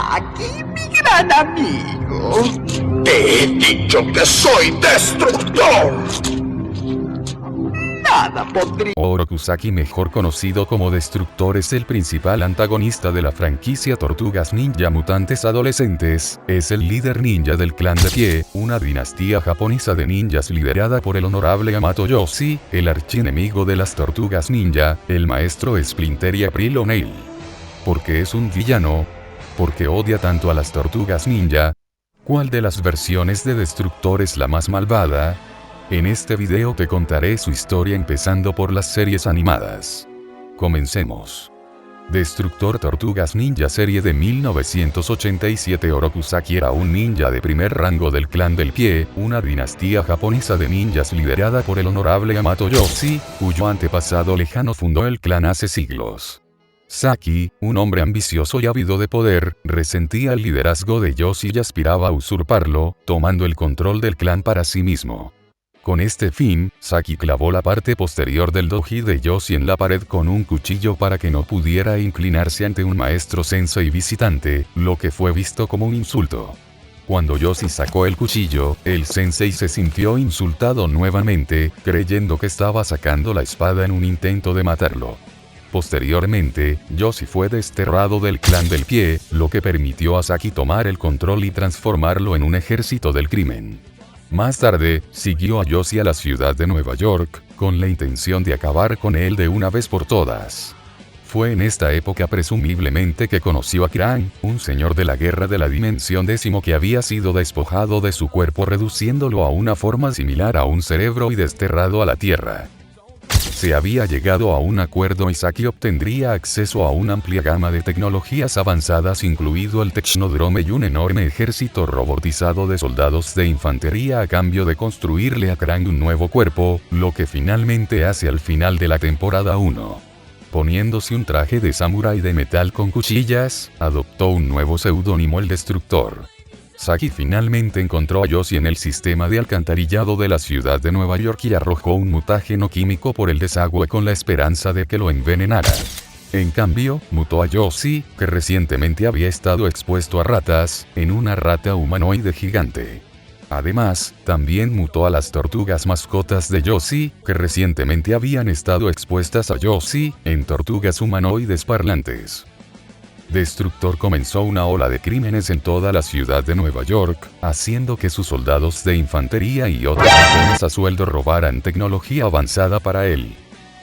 Saki, mi gran amigo. Te he dicho que soy destructor. Nada podría... Oroku Saki, mejor conocido como Destructor, es el principal antagonista de la franquicia Tortugas Ninja Mutantes Adolescentes. Es el líder ninja del clan de Pie, una dinastía japonesa de ninjas liderada por el honorable Yamato Yoshi, el archienemigo de las Tortugas Ninja, el maestro Splinter y April O'Neil. ¿Por qué es un villano? ¿Por qué odia tanto a las Tortugas Ninja? ¿Cuál de las versiones de Destructor es la más malvada? En este video te contaré su historia empezando por las series animadas. Comencemos. Destructor Tortugas Ninja serie de 1987. Oroku Saki era un ninja de primer rango del clan del Pie, una dinastía japonesa de ninjas liderada por el honorable Yamato Yoshi, cuyo antepasado lejano fundó el clan hace siglos. Saki, un hombre ambicioso y ávido de poder, resentía el liderazgo de Yoshi y aspiraba a usurparlo, tomando el control del clan para sí mismo. Con este fin, Saki clavó la parte posterior del doji de Yoshi en la pared con un cuchillo para que no pudiera inclinarse ante un maestro sensei visitante, lo que fue visto como un insulto. Cuando Yoshi sacó el cuchillo, el sensei se sintió insultado nuevamente, creyendo que estaba sacando la espada en un intento de matarlo. Posteriormente, Yoshi fue desterrado del clan del Pie, lo que permitió a Saki tomar el control y transformarlo en un ejército del crimen. Más tarde, siguió a Yoshi a la ciudad de Nueva York, con la intención de acabar con él de una vez por todas. Fue en esta época presumiblemente que conoció a Krang, un señor de la guerra de la dimensión décimo que había sido despojado de su cuerpo reduciéndolo a una forma similar a un cerebro y desterrado a la Tierra. Se había llegado a un acuerdo y Saki obtendría acceso a una amplia gama de tecnologías avanzadas, incluido el Technodrome y un enorme ejército robotizado de soldados de infantería a cambio de construirle a Krang un nuevo cuerpo, lo que finalmente hace al final de la temporada 1. Poniéndose un traje de samurái de metal con cuchillas, adoptó un nuevo seudónimo, el Destructor. Saki finalmente encontró a Yoshi en el sistema de alcantarillado de la ciudad de Nueva York y arrojó un mutágeno químico por el desagüe con la esperanza de que lo envenenara. En cambio, mutó a Yoshi, que recientemente había estado expuesto a ratas, en una rata humanoide gigante. Además, también mutó a las tortugas mascotas de Yoshi, que recientemente habían estado expuestas a Yoshi, en tortugas humanoides parlantes. Destructor comenzó una ola de crímenes en toda la ciudad de Nueva York, haciendo que sus soldados de infantería y otros matones a sueldo robaran tecnología avanzada para él.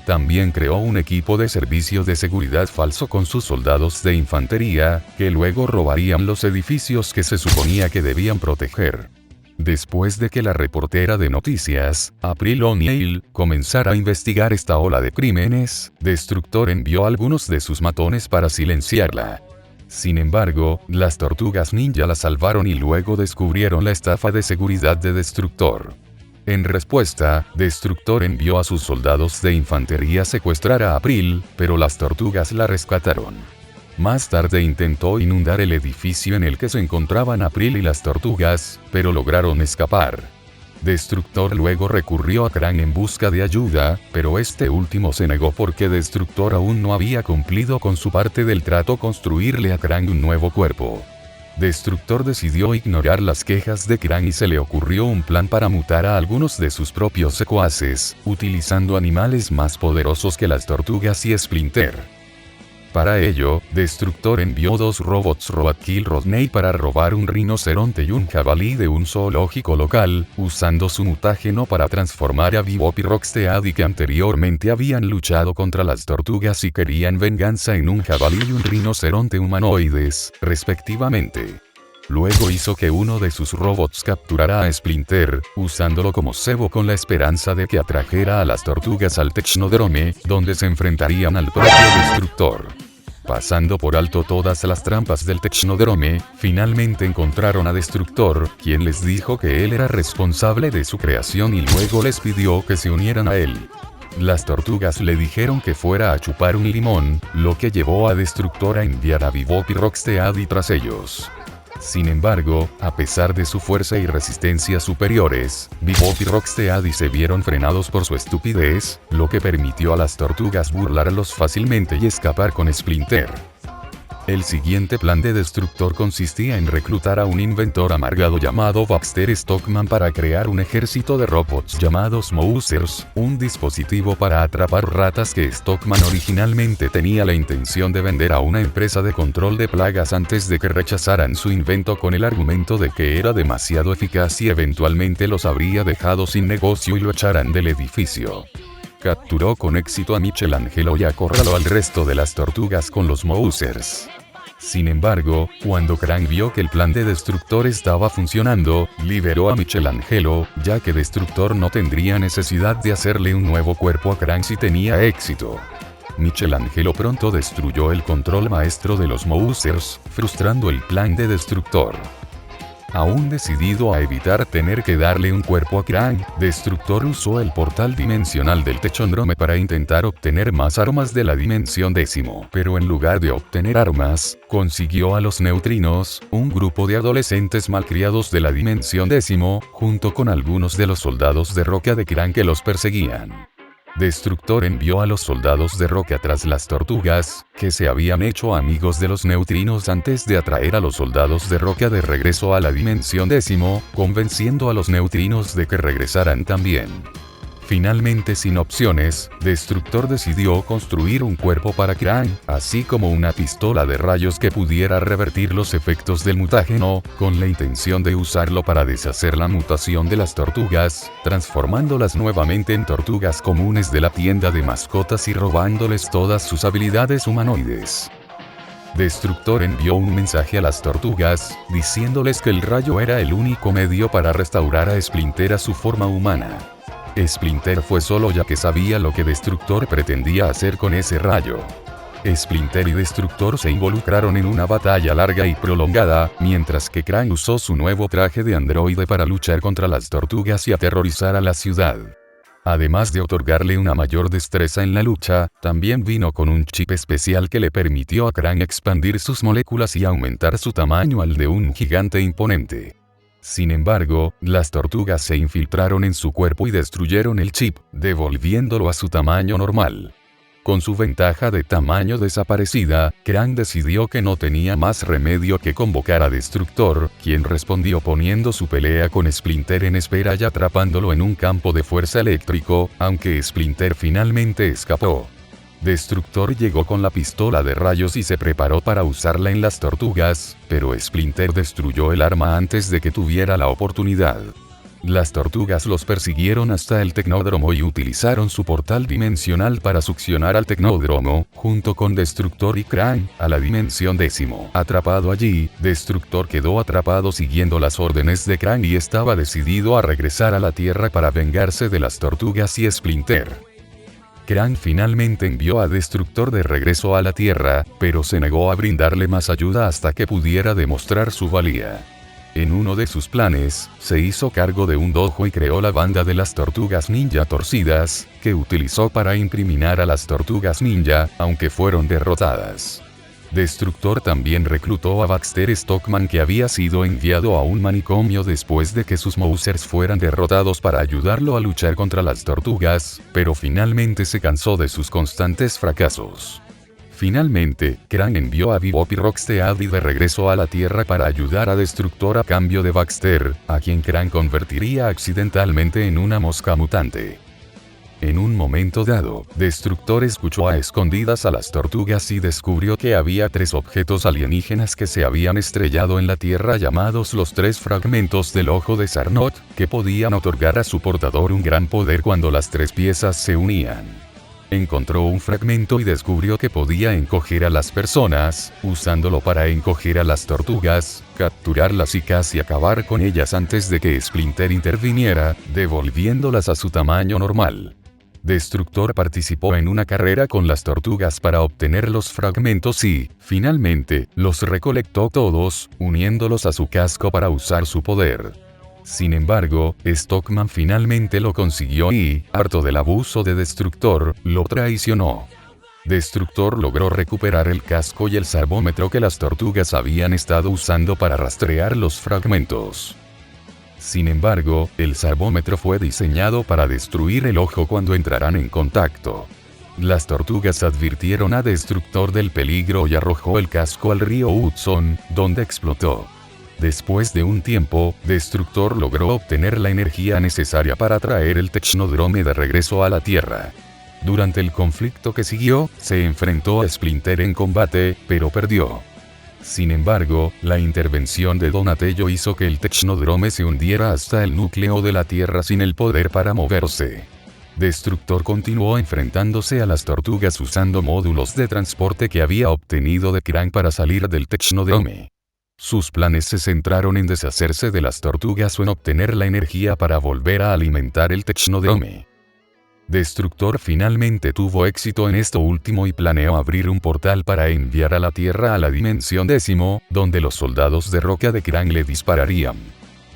También creó un equipo de servicio de seguridad falso con sus soldados de infantería, que luego robarían los edificios que se suponía que debían proteger. Después de que la reportera de noticias, April O'Neil, comenzara a investigar esta ola de crímenes, Destructor envió a algunos de sus matones para silenciarla. Sin embargo, las Tortugas Ninja la salvaron y luego descubrieron la estafa de seguridad de Destructor. En respuesta, Destructor envió a sus soldados de infantería a secuestrar a April, pero las tortugas la rescataron. Más tarde intentó inundar el edificio en el que se encontraban April y las tortugas, pero lograron escapar. Destructor luego recurrió a Krang en busca de ayuda, pero este último se negó porque Destructor aún no había cumplido con su parte del trato: construirle a Krang un nuevo cuerpo. Destructor decidió ignorar las quejas de Krang y se le ocurrió un plan para mutar a algunos de sus propios secuaces, utilizando animales más poderosos que las tortugas y Splinter. Para ello, Destructor envió dos robots Robotkill Rodney para robar un rinoceronte y un jabalí de un zoológico local, usando su mutágeno para transformar a Bebop y Rocksteady, que anteriormente habían luchado contra las tortugas y querían venganza, en un jabalí y un rinoceronte humanoides, respectivamente. Luego hizo que uno de sus robots capturara a Splinter, usándolo como cebo con la esperanza de que atrajera a las tortugas al Technodrome, donde se enfrentarían al propio Destructor. Pasando por alto todas las trampas del Technodrome, finalmente encontraron a Destructor, quien les dijo que él era responsable de su creación y luego les pidió que se unieran a él. Las tortugas le dijeron que fuera a chupar un limón, lo que llevó a Destructor a enviar a Bebop y Rocksteady tras ellos. Sin embargo, a pesar de su fuerza y resistencia superiores, Bebop y Rocksteady se vieron frenados por su estupidez, lo que permitió a las tortugas burlarlos fácilmente y escapar con Splinter. El siguiente plan de Destructor consistía en reclutar a un inventor amargado llamado Baxter Stockman para crear un ejército de robots llamados Mousers, un dispositivo para atrapar ratas que Stockman originalmente tenía la intención de vender a una empresa de control de plagas antes de que rechazaran su invento con el argumento de que era demasiado eficaz y eventualmente los habría dejado sin negocio y lo echaran del edificio. Capturó con éxito a Michelangelo y acorraló al resto de las tortugas con los Mousers. Sin embargo, cuando Krang vio que el plan de Destructor estaba funcionando, liberó a Michelangelo, ya que Destructor no tendría necesidad de hacerle un nuevo cuerpo a Krang si tenía éxito. Michelangelo pronto destruyó el control maestro de los Mousers, frustrando el plan de Destructor. Aún decidido a evitar tener que darle un cuerpo a Krang, Destructor usó el portal dimensional del Technodrome para intentar obtener más armas de la dimensión 10, pero en lugar de obtener armas, consiguió a los neutrinos, un grupo de adolescentes malcriados de la dimensión 10, junto con algunos de los soldados de roca de Krang que los perseguían. Destructor envió a los soldados de roca tras las tortugas, que se habían hecho amigos de los neutrinos antes de atraer a los soldados de roca de regreso a la dimensión 10, convenciendo a los neutrinos de que regresaran también. Finalmente, sin opciones, Destructor decidió construir un cuerpo para Krang, así como una pistola de rayos que pudiera revertir los efectos del mutágeno, con la intención de usarlo para deshacer la mutación de las tortugas, transformándolas nuevamente en tortugas comunes de la tienda de mascotas y robándoles todas sus habilidades humanoides. Destructor envió un mensaje a las tortugas, diciéndoles que el rayo era el único medio para restaurar a Splinter a su forma humana. Splinter fue solo ya que sabía lo que Destructor pretendía hacer con ese rayo. Splinter y Destructor se involucraron en una batalla larga y prolongada, mientras que Krang usó su nuevo traje de androide para luchar contra las tortugas y aterrorizar a la ciudad. Además de otorgarle una mayor destreza en la lucha, también vino con un chip especial que le permitió a Krang expandir sus moléculas y aumentar su tamaño al de un gigante imponente. Sin embargo, las tortugas se infiltraron en su cuerpo y destruyeron el chip, devolviéndolo a su tamaño normal. Con su ventaja de tamaño desaparecida, Krang decidió que no tenía más remedio que convocar a Destructor, quien respondió poniendo su pelea con Splinter en espera y atrapándolo en un campo de fuerza eléctrico, aunque Splinter finalmente escapó. Destructor llegó con la pistola de rayos y se preparó para usarla en las tortugas, pero Splinter destruyó el arma antes de que tuviera la oportunidad. Las tortugas los persiguieron hasta el Tecnódromo y utilizaron su portal dimensional para succionar al Tecnódromo, junto con Destructor y Krang, a la dimensión 10. Atrapado allí, Destructor quedó atrapado siguiendo las órdenes de Krang y estaba decidido a regresar a la Tierra para vengarse de las tortugas y Splinter. Krang finalmente envió a Destructor de regreso a la Tierra, pero se negó a brindarle más ayuda hasta que pudiera demostrar su valía. En uno de sus planes, se hizo cargo de un dojo y creó la banda de las tortugas ninja torcidas, que utilizó para incriminar a las tortugas ninja, aunque fueron derrotadas. Destructor también reclutó a Baxter Stockman, que había sido enviado a un manicomio después de que sus Mousers fueran derrotados para ayudarlo a luchar contra las tortugas, pero finalmente se cansó de sus constantes fracasos. Finalmente, Krang envió a Bebop y Rocksteady de regreso a la Tierra para ayudar a Destructor a cambio de Baxter, a quien Krang convertiría accidentalmente en una mosca mutante. En un momento dado, Destructor escuchó a escondidas a las tortugas y descubrió que había 3 objetos alienígenas que se habían estrellado en la Tierra llamados los 3 fragmentos del ojo de Sarnot, que podían otorgar a su portador un gran poder cuando las 3 piezas se unían. Encontró un fragmento y descubrió que podía encoger a las personas, usándolo para encoger a las tortugas, capturarlas y casi acabar con ellas antes de que Splinter interviniera, devolviéndolas a su tamaño normal. Destructor participó en una carrera con las tortugas para obtener los fragmentos y, finalmente, los recolectó todos, uniéndolos a su casco para usar su poder. Sin embargo, Stockman finalmente lo consiguió y, harto del abuso de Destructor, lo traicionó. Destructor logró recuperar el casco y el servómetro que las tortugas habían estado usando para rastrear los fragmentos. Sin embargo, el servómetro fue diseñado para destruir el ojo cuando entraran en contacto. Las tortugas advirtieron a Destructor del peligro y arrojó el casco al río Hudson, donde explotó. Después de un tiempo, Destructor logró obtener la energía necesaria para traer el Technodrome de regreso a la Tierra. Durante el conflicto que siguió, se enfrentó a Splinter en combate, pero perdió. Sin embargo, la intervención de Donatello hizo que el Technodrome se hundiera hasta el núcleo de la Tierra sin el poder para moverse. Destructor continuó enfrentándose a las tortugas usando módulos de transporte que había obtenido de Krang para salir del Technodrome. Sus planes se centraron en deshacerse de las tortugas o en obtener la energía para volver a alimentar el Technodrome. Destructor finalmente tuvo éxito en esto último y planeó abrir un portal para enviar a la Tierra a la dimensión 10, donde los soldados de roca de Krang le dispararían.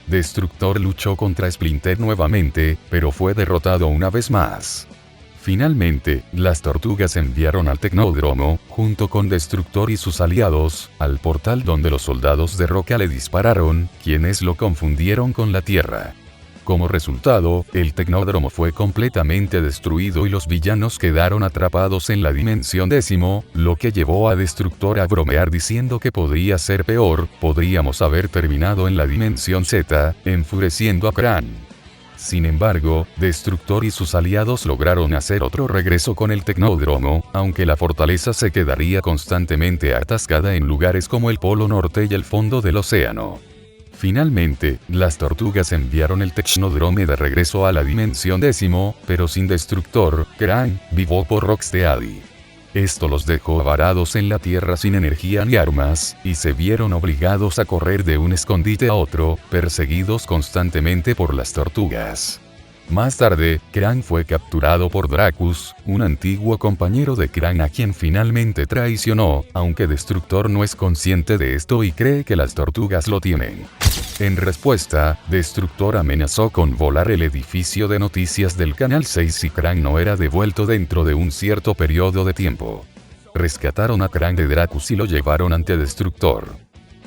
Destructor luchó contra Splinter nuevamente, pero fue derrotado una vez más. Finalmente, las tortugas enviaron al Tecnódromo, junto con Destructor y sus aliados, al portal donde los soldados de roca le dispararon, quienes lo confundieron con la Tierra. Como resultado, el Tecnódromo fue completamente destruido y los villanos quedaron atrapados en la dimensión 10, lo que llevó a Destructor a bromear diciendo que podría ser peor, podríamos haber terminado en la dimensión Z, enfureciendo a Krang. Sin embargo, Destructor y sus aliados lograron hacer otro regreso con el Tecnódromo, aunque la fortaleza se quedaría constantemente atascada en lugares como el Polo Norte y el fondo del océano. Finalmente, las tortugas enviaron el Technodrome de regreso a la dimensión 10, pero sin Destructor, Krang, vivo por Rocksteady. Esto los dejó varados en la Tierra sin energía ni armas, y se vieron obligados a correr de un escondite a otro, perseguidos constantemente por las tortugas. Más tarde, Krang fue capturado por Dracus, un antiguo compañero de Krang a quien finalmente traicionó, aunque Destructor no es consciente de esto y cree que las tortugas lo tienen. En respuesta, Destructor amenazó con volar el edificio de noticias del Canal 6 si Krang no era devuelto dentro de un cierto periodo de tiempo. Rescataron a Krang de Dracus y lo llevaron ante Destructor.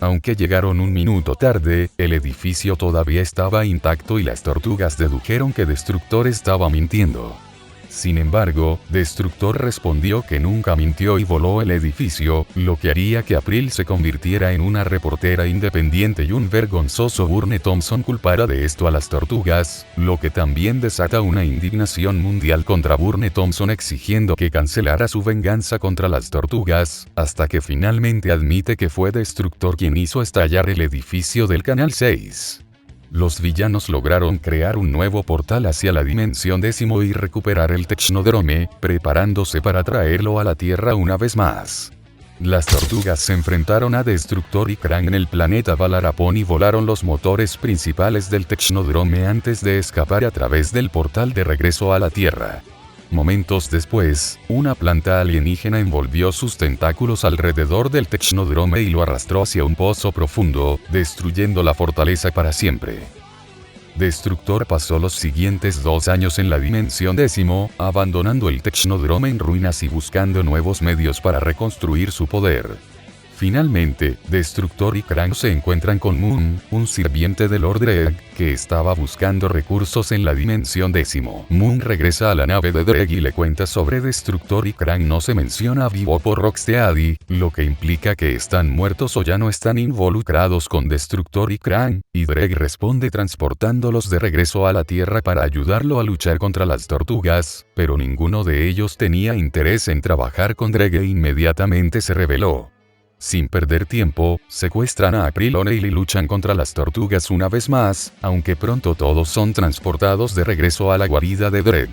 Aunque llegaron un minuto tarde, el edificio todavía estaba intacto y las tortugas dedujeron que Destructor estaba mintiendo. Sin embargo, Destructor respondió que nunca mintió y voló el edificio, lo que haría que April se convirtiera en una reportera independiente y un vergonzoso Burne Thompson culpara de esto a las tortugas, lo que también desata una indignación mundial contra Burne Thompson exigiendo que cancelara su venganza contra las tortugas, hasta que finalmente admite que fue Destructor quien hizo estallar el edificio del Canal 6. Los villanos lograron crear un nuevo portal hacia la dimensión 10 y recuperar el Technodrome, preparándose para traerlo a la Tierra una vez más. Las tortugas se enfrentaron a Destructor y Krang en el planeta Balarapón y volaron los motores principales del Technodrome antes de escapar a través del portal de regreso a la Tierra. Momentos después, una planta alienígena envolvió sus tentáculos alrededor del Technodrome y lo arrastró hacia un pozo profundo, destruyendo la fortaleza para siempre. Destructor pasó los siguientes 2 años en la dimensión 10, abandonando el Technodrome en ruinas y buscando nuevos medios para reconstruir su poder. Finalmente, Destructor y Krang se encuentran con Moon, un sirviente de Lord Dreg, que estaba buscando recursos en la dimensión 10. Moon regresa a la nave de Dreg y le cuenta sobre Destructor y Krang no se menciona vivo por Rocksteady, lo que implica que están muertos o ya no están involucrados con Destructor y Krang, y Dreg responde transportándolos de regreso a la Tierra para ayudarlo a luchar contra las tortugas, pero ninguno de ellos tenía interés en trabajar con Dreg e inmediatamente se rebeló. Sin perder tiempo, secuestran a April O'Neil y luchan contra las tortugas una vez más, aunque pronto todos son transportados de regreso a la guarida de Dreg.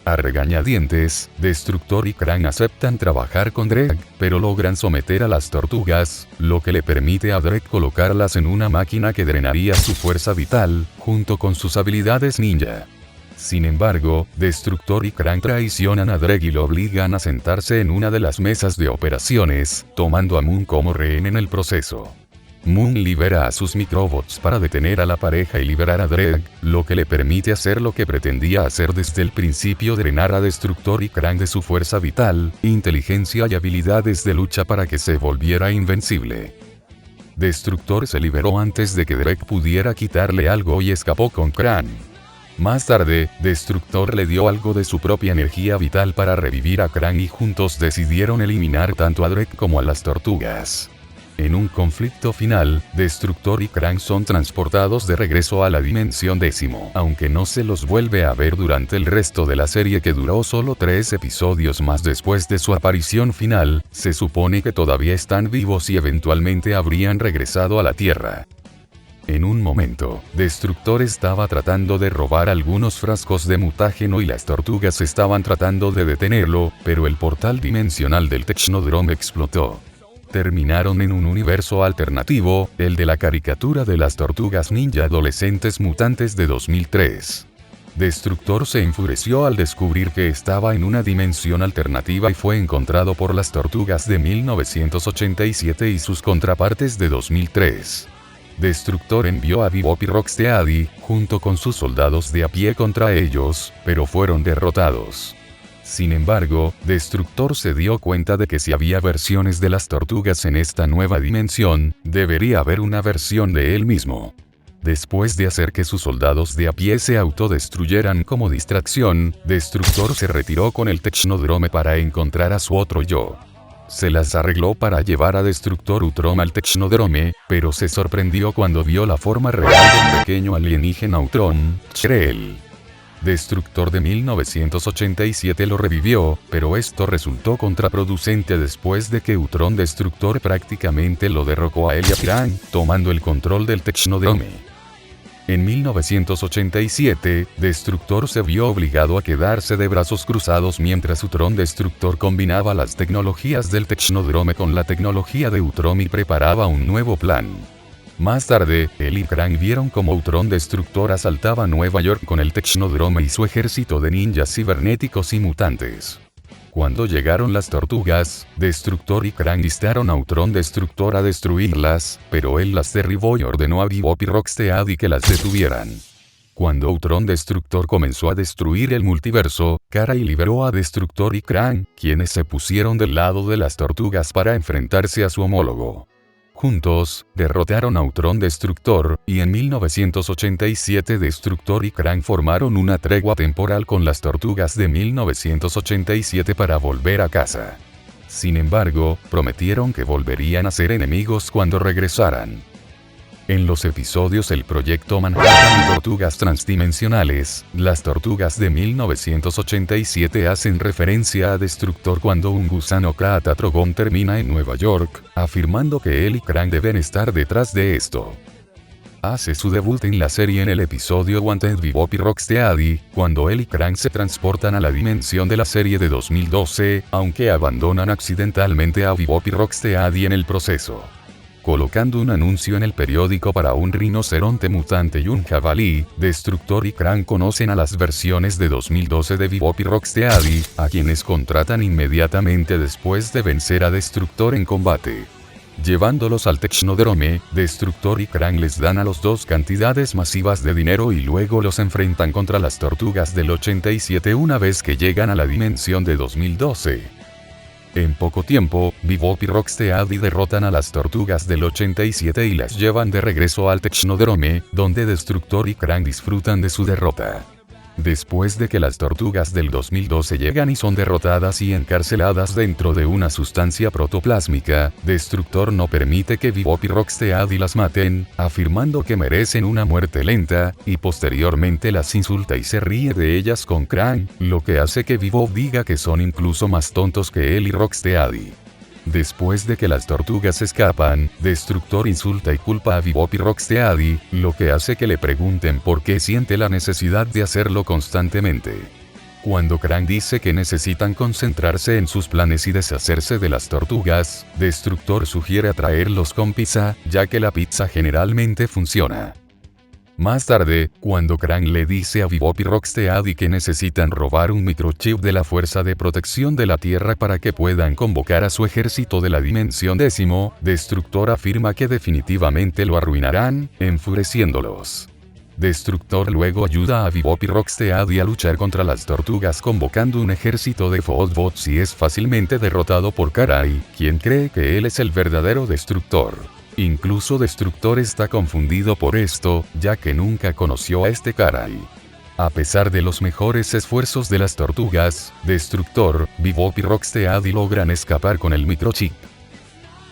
A regañadientes, Destructor y Krang aceptan trabajar con Dreg, pero logran someter a las tortugas, lo que le permite a Dreg colocarlas en una máquina que drenaría su fuerza vital, junto con sus habilidades ninja. Sin embargo, Destructor y Krang traicionan a Dreg y lo obligan a sentarse en una de las mesas de operaciones, tomando a Moon como rehén en el proceso. Moon libera a sus microbots para detener a la pareja y liberar a Dreg, lo que le permite hacer lo que pretendía hacer desde el principio: drenar a Destructor y Krang de su fuerza vital, inteligencia y habilidades de lucha para que se volviera invencible. Destructor se liberó antes de que Dreg pudiera quitarle algo y escapó con Krang. Más tarde, Destructor le dio algo de su propia energía vital para revivir a Krang y juntos decidieron eliminar tanto a Drake como a las tortugas. En un conflicto final, Destructor y Krang son transportados de regreso a la dimensión 10, aunque no se los vuelve a ver durante el resto de la serie, que duró solo 3 episodios más después de su aparición final. Se supone que todavía están vivos y eventualmente habrían regresado a la Tierra. En un momento, Destructor estaba tratando de robar algunos frascos de mutágeno y las tortugas estaban tratando de detenerlo, pero el portal dimensional del Technodrome explotó. Terminaron en un universo alternativo, el de la caricatura de las tortugas ninja adolescentes mutantes de 2003. Destructor se enfureció al descubrir que estaba en una dimensión alternativa y fue encontrado por las tortugas de 1987 y sus contrapartes de 2003. Destructor envió a Bebop y Rocksteady, junto con sus soldados de a pie contra ellos, pero fueron derrotados. Sin embargo, Destructor se dio cuenta de que si había versiones de las tortugas en esta nueva dimensión, debería haber una versión de él mismo. Después de hacer que sus soldados de a pie se autodestruyeran como distracción, Destructor se retiró con el Technodrome para encontrar a su otro yo. Se las arregló para llevar a Destructor Utrom al Technodrome, pero se sorprendió cuando vio la forma real del pequeño alienígena Utrom, Chrel. Destructor de 1987 lo revivió, pero esto resultó contraproducente después de que Utrom Destructor prácticamente lo derrocó a él y a Krang, tomando el control del Technodrome. En 1987, Destructor se vio obligado a quedarse de brazos cruzados mientras Utrom Destructor combinaba las tecnologías del Technodrome con la tecnología de Utrom y preparaba un nuevo plan. Más tarde, él y Krang vieron cómo Utrom Destructor asaltaba Nueva York con el Technodrome y su ejército de ninjas cibernéticos y mutantes. Cuando llegaron las tortugas, Destructor y Krang instaron a Utrom Destructor a destruirlas, pero él las derribó y ordenó a Bebop y Rocksteady que las detuvieran. Cuando Utrom Destructor comenzó a destruir el multiverso, Karai liberó a Destructor y Krang, quienes se pusieron del lado de las tortugas para enfrentarse a su homólogo. Juntos, derrotaron a Utrom Destructor, y en 1987 Destructor y Krang formaron una tregua temporal con las tortugas de 1987 para volver a casa. Sin embargo, prometieron que volverían a ser enemigos cuando regresaran. En los episodios El Proyecto Manhattan y Tortugas Transdimensionales, las tortugas de 1987 hacen referencia a Destructor cuando un gusano Kratatrogon termina en Nueva York, afirmando que él y Krang deben estar detrás de esto. Hace su debut en la serie en el episodio Wanted Bebop y Rocksteady, cuando él y Krang se transportan a la dimensión de la serie de 2012, aunque abandonan accidentalmente a Bebop y Rocksteady en el proceso. Colocando un anuncio en el periódico para un rinoceronte mutante y un jabalí, Destructor y Krang conocen a las versiones de 2012 de Bebop y Rocksteady, a quienes contratan inmediatamente después de vencer a Destructor en combate. Llevándolos al Technodrome, Destructor y Krang les dan a los dos cantidades masivas de dinero y luego los enfrentan contra las tortugas del 87 una vez que llegan a la dimensión de 2012. En poco tiempo, Bebop y Rocksteady derrotan a las tortugas del 87 y las llevan de regreso al Technodrome, donde Destructor y Krang disfrutan de su derrota. Después de que las tortugas del 2012 llegan y son derrotadas y encarceladas dentro de una sustancia protoplásmica, Destructor no permite que Bebop y Rocksteady las maten, afirmando que merecen una muerte lenta, y posteriormente las insulta y se ríe de ellas con Krang, lo que hace que Bebop diga que son incluso más tontos que él y Rocksteady. Después de que las tortugas escapan, Destructor insulta y culpa a Bebop y Rocksteady, lo que hace que le pregunten por qué siente la necesidad de hacerlo constantemente. Cuando Krang dice que necesitan concentrarse en sus planes y deshacerse de las tortugas, Destructor sugiere atraerlos con pizza, ya que la pizza generalmente funciona. Más tarde, cuando Krang le dice a Bebop y Rocksteady que necesitan robar un microchip de la Fuerza de Protección de la Tierra para que puedan convocar a su ejército de la Dimensión 10, Destructor afirma que definitivamente lo arruinarán, enfureciéndolos. Destructor luego ayuda a Bebop y Rocksteady a luchar contra las tortugas convocando un ejército de Phosbots y es fácilmente derrotado por Karai, quien cree que él es el verdadero Destructor. Incluso Destructor está confundido por esto, ya que nunca conoció a este Karai. A pesar de los mejores esfuerzos de las tortugas, Destructor, Bebop y Rocksteady logran escapar con el microchip.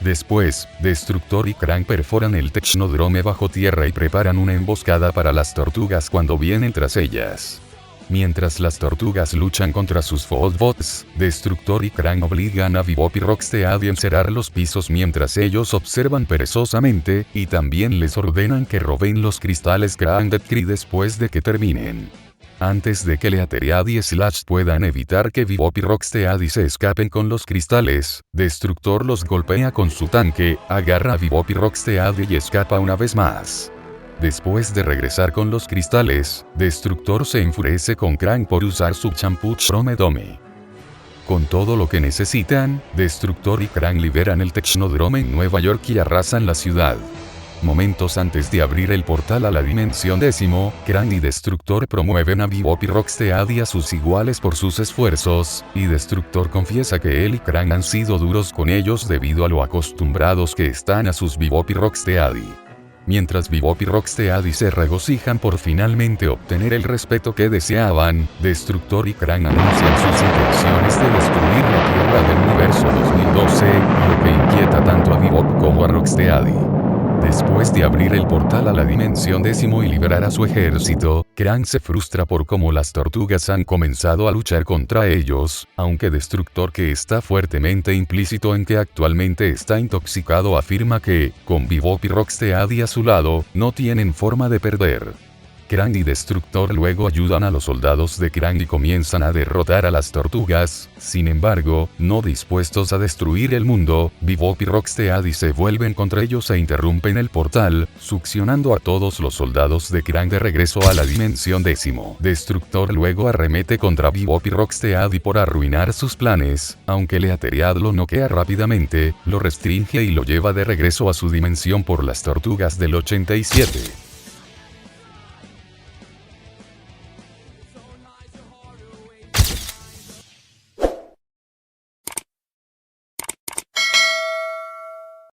Después, Destructor y Krang perforan el Technodrome bajo tierra y preparan una emboscada para las tortugas cuando vienen tras ellas. Mientras las tortugas luchan contra sus Foldbots, Destructor y Krang obligan a Bebop y Rocksteady a encerrar los pisos mientras ellos observan perezosamente, y también les ordenan que roben los cristales Grounded Kree después de que terminen. Antes de que Leateriad y Slash puedan evitar que Bebop y Rocksteady se escapen con los cristales, Destructor los golpea con su tanque, agarra a Bebop y Rocksteady y escapa una vez más. Después de regresar con los cristales, Destructor se enfurece con Krang por usar su champú Chromedome. Con todo lo que necesitan, Destructor y Krang liberan el Technodrome en Nueva York y arrasan la ciudad. Momentos antes de abrir el portal a la dimensión 10, Krang y Destructor promueven a Bebop y Rocksteady a sus iguales por sus esfuerzos, y Destructor confiesa que él y Krang han sido duros con ellos debido a lo acostumbrados que están a sus Bebop y Rocksteady. Mientras Bebop y Rocksteady se regocijan por finalmente obtener el respeto que deseaban, Destructor y Krang anuncian sus intenciones de destruir la Tierra del Universo 2012, lo que inquieta tanto a Bebop como a Rocksteady. Después de abrir el portal a la dimensión 10 y liberar a su ejército, Krang se frustra por cómo las tortugas han comenzado a luchar contra ellos, aunque Destructor, que está fuertemente implícito en que actualmente está intoxicado, afirma que, con Bebop y Rocksteady a su lado, no tienen forma de perder. Krang y Destructor luego ayudan a los soldados de Krang y comienzan a derrotar a las tortugas. Sin embargo, no dispuestos a destruir el mundo, Bebop y Rocksteady se vuelven contra ellos e interrumpen el portal, succionando a todos los soldados de Krang de regreso a la dimensión 10. Destructor luego arremete contra Bebop y Rocksteady por arruinar sus planes, aunque Leateriad lo noquea rápidamente, lo restringe y lo lleva de regreso a su dimensión por las tortugas del 87.